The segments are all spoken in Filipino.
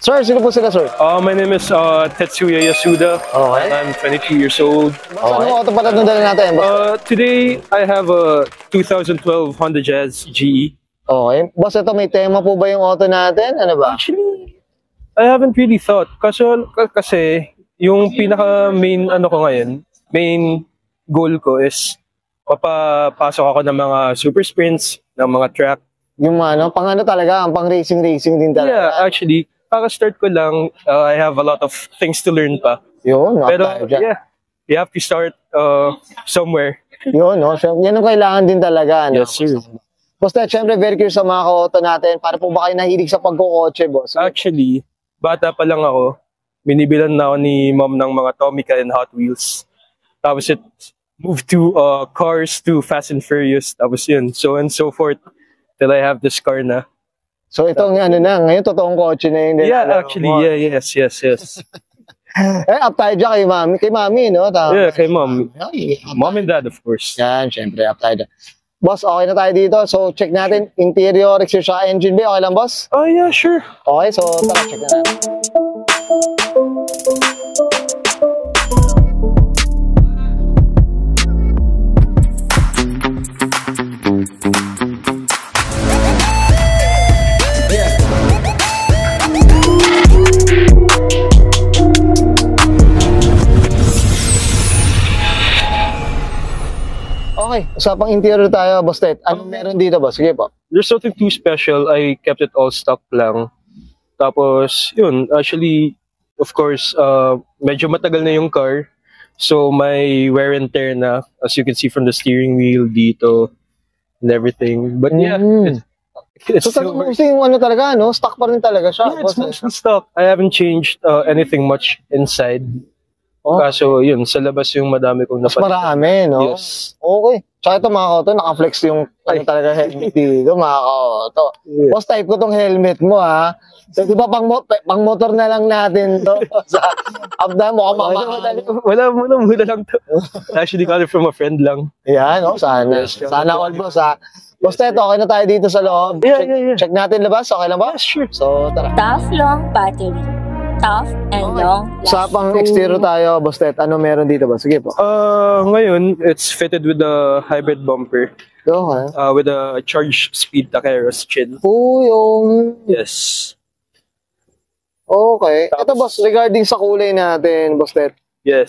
Sir, sino po sila, sir? My name is Tetsuya Yasuda. Okay. I'm 22 years old. Anong auto pala nung dala natin? Today, I have a 2012 Honda Jazz GE. Okay. Boss, ito may tema po ba yung auto natin? Ano ba? Actually, I haven't really thought. Kasi yung pinaka-main main goal ko is papapasok ako ng mga super sprints, ng mga track. Yung pang talaga, ang pang racing din talaga. Yeah, actually, start ko lang, I have a lot of things to learn pa. Yun, Pero yeah, you have to start somewhere. Yun, no? So, yan ang kailangan din talaga. No? Yes, sir. Boss Ted, syempre very curious sa mga auto natin. Para po ba kayo nahilig sa pagkukotse, boss? Actually, bata pa lang ako, binibilan na ako ni mom ng mga Tomica and Hot Wheels. Tapos it moved to cars to Fast and Furious. Tapos yun, so and so forth, till I have this car na. So itong ngayon totoong kotse na yun. Yeah, actually, yes. Up tayo dyan kay mami, no? Yeah, kay mom. Mom and dad, of course. Yan, syempre, up tayo dyan. Boss, okay na tayo dito. So check natin, interior, exterior, engine bay. Okay lang, boss? Oh, yeah, sure. Okay, so tara, check na natin. Okay, usapang interior tayo, boss Ted. Anong meron dito, boss? Sige po. There's nothing too special. I kept it all stock lang. Tapos, yun, actually, of course, medyo matagal na yung car. So, may wear and tear na, as you can see from the steering wheel dito and everything. But yeah, it's so, still yung talaga, no? Stock pa rin talaga siya. Yeah, it's mostly stock. I haven't changed anything much inside. Oh. Kaso yun, sa labas yung madami kong Mas marami, no? Yes. Okay. Tsaka ito mga auto, naka-flex yung talaga helmet dito, mga auto. Yeah. Boss, type ko tong helmet mo, ha? So, di ba pang motor na lang natin to? Sa abda mo, Wala lang to. Actually, got it from a friend lang. Yan, no? Sana. Sana all, boss, ha? Boss, Ted, okay na tayo dito sa loob. Yeah. Check natin labas, okay lang ba? Yeah, sure. So, tara. Tough long battery. Tough and long. Sa pang exterior tayo, boss Ted, ano meron dito ba? Sige po. Ngayon, it's fitted with a hybrid bumper. Okay. With a charge speed Takeros chin. Yung... Yes. Okay. Ito, boss, regarding sa kulay natin, boss Ted. Yes.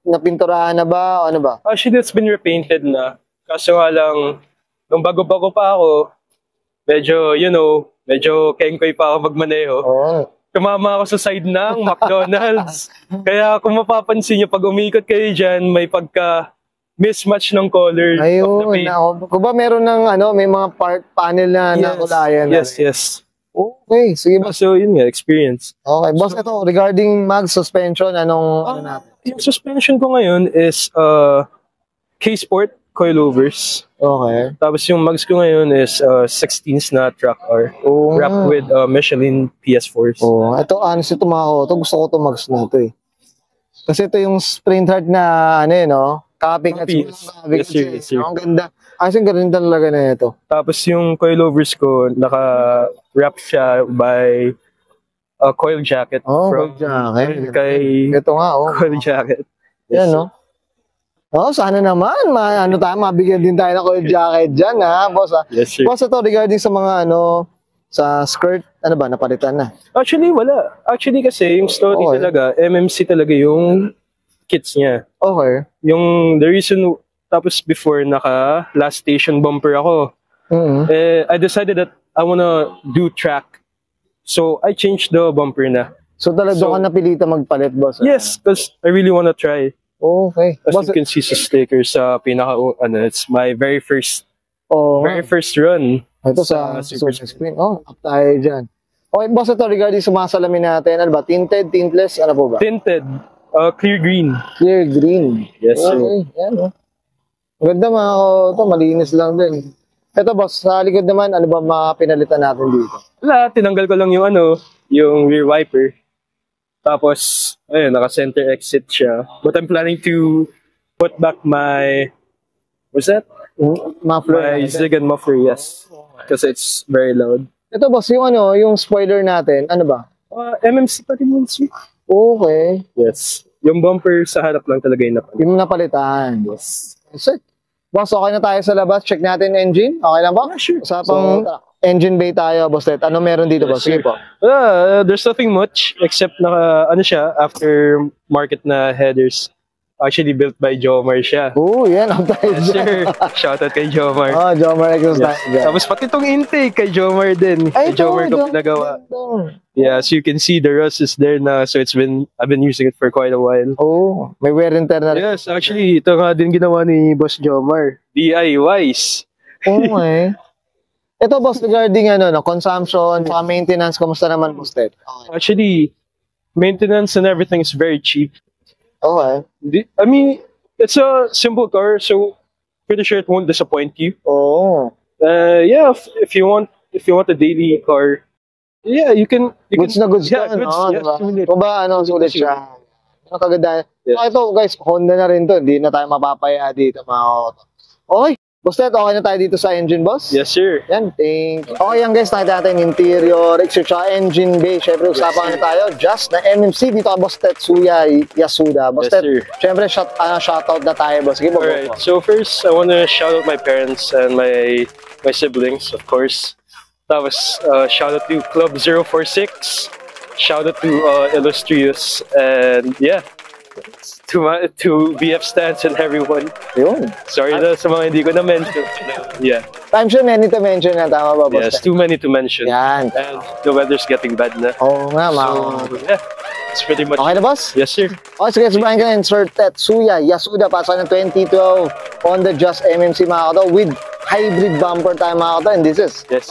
Napinturahan na ba o ano ba? Actually, it's been repainted na. Kaso nga lang, nung bago-bago pa ako, medyo kengkoy pa ako magmaneho. Oo. Tumama ako sa side ng McDonald's. Kaya kung mapapansin nyo, pag umiikot kayo dyan, may pagka-mismatch ng color. Ayun. Kung ba meron ng may mga panel na nakulayan? Yes. Okay. Sige, boss. So, yun nga, experience. Okay. Boss, ito, regarding mag suspension, ano natin? Yung suspension ko ngayon is K-Sport coilovers. Okay. Tapos yung mags ko ngayon is 16s na track R. Wrapped with Michelin PS4s. Ito, honestly, ito mga auto, gusto ko ito mags na ito eh. Kasi ito yung sprint heart na, capping at Yes, sir. Ang ganda. Ang ganda talaga na ito. Tapos yung coilovers ko, naka-wrap siya by a coil jacket. Coil jacket. Ito nga, coil jacket. Yan, no? Sana naman, mabigyan din tayo ng coil jacket dyan, ha, boss, ha? Yes, sir. Boss, ito, regarding sa mga, sa skirt, napalitan na? Actually, wala. Actually, kasi, yung story talaga, MMC talaga yung kits niya. Okay. The reason, tapos before, naka-last station bumper ako. I decided that I wanna do track. So, I changed the bumper na. So, talagang ka napilita magpalit, boss? Yes, because I really wanna try. Okay. As you can see sa sticker sa it's my very first run. Ito sa super screen. Up tayo dyan. Okay, boss, ito regarding sa mga salamin natin, ano ba? Tinted, tintless, ano po ba? Tinted, clear green. Clear green. Yes, sir. Okay, yan. Maganda mga ito, malinis lang din. Ito, boss, sa likod naman, ano ba mga pinalitan natin dito? Wala, tinanggal ko lang yung rear wiper. Tapos, ayun, naka-center exit siya. But I'm planning to put back my, what's that? Muffler. My Zigan muffler, yes. Because it's very loud. Ito, boss, yung yung spoiler natin, ano ba? MMC pa rin yun, sir. Okay. Yes. Yung bumper sa harap lang talaga yung napalitan. Yung napalitan. Yes. Sir, boss, okay na tayo sa labas. Check natin engine. Okay lang ba? Sure. Usapang engine bay tayo, boss Ted. Ano meron dito, boss? Sige po. There's nothing much except na ano siya, after market na headers. Actually built by Jomar siya. Oo, yan. Ang tayo Yes, sir. Shoutout kay Jomar. Oh, Jomar exhaust Yes. tayo. Tapos pati itong intake kay Jomar din. Ay, Kay Jomar ko pinagawa. Yeah, so you can see the rust is there na. So I've been using it for quite a while. Oh, may wear and tear na rin. Yes, actually, ito nga din ginawa ni Boss Jomar. DIYs. Okay. Ito, boss, regarding consumption, maintenance, kumusta naman, boss Ted? Okay. Actually, maintenance and everything is very cheap. Okay. I mean, it's a simple car, so pretty sure it won't disappoint you. Oo. Yeah, if you want a daily car, yeah, you can. Goods na goods yeah, ka, goods, no? yeah, Diba? sulit. Kung ba, sulit siya. Ang kagandahan. Yes. So, ito, guys, Honda na rin to. Hindi na tayo mapapaya dito, mga auto. Okay. Boss Ted, okay na tayo dito sa engine, boss? Yes, sir. Yan, thank you. Okay yan guys, nakita natin interior, extra engine bay. Syempre, usapan na tayo. Just na MMC dito ka, boss Tetsuya Yasuda. Boss Yes, Ted, sir. syempre, shoutout na tayo, boss. Sige po, Alright. boss. So first, I want to shout out my parents and my siblings, of course. Tapos, shout out to Club 046. Shout out to Illustrious, and yeah, to BF Stance and everyone. Yun. Sorry na sa mga hindi ko na mention. Yeah. I'm sure many to mention na, tama ba, boss Yes, Ted? too many to mention. Yan. And the weather's getting bad na. Oo nga, mga. So, yeah, it's pretty much. Okay na, boss? Yes, sir. Okay, sige, subahin ka na, Sir Tetsuya Yasuda, pasok ng 2012 Honda Just MMC, mga kato, with hybrid bumper tayo, mga kato, and this is Yes.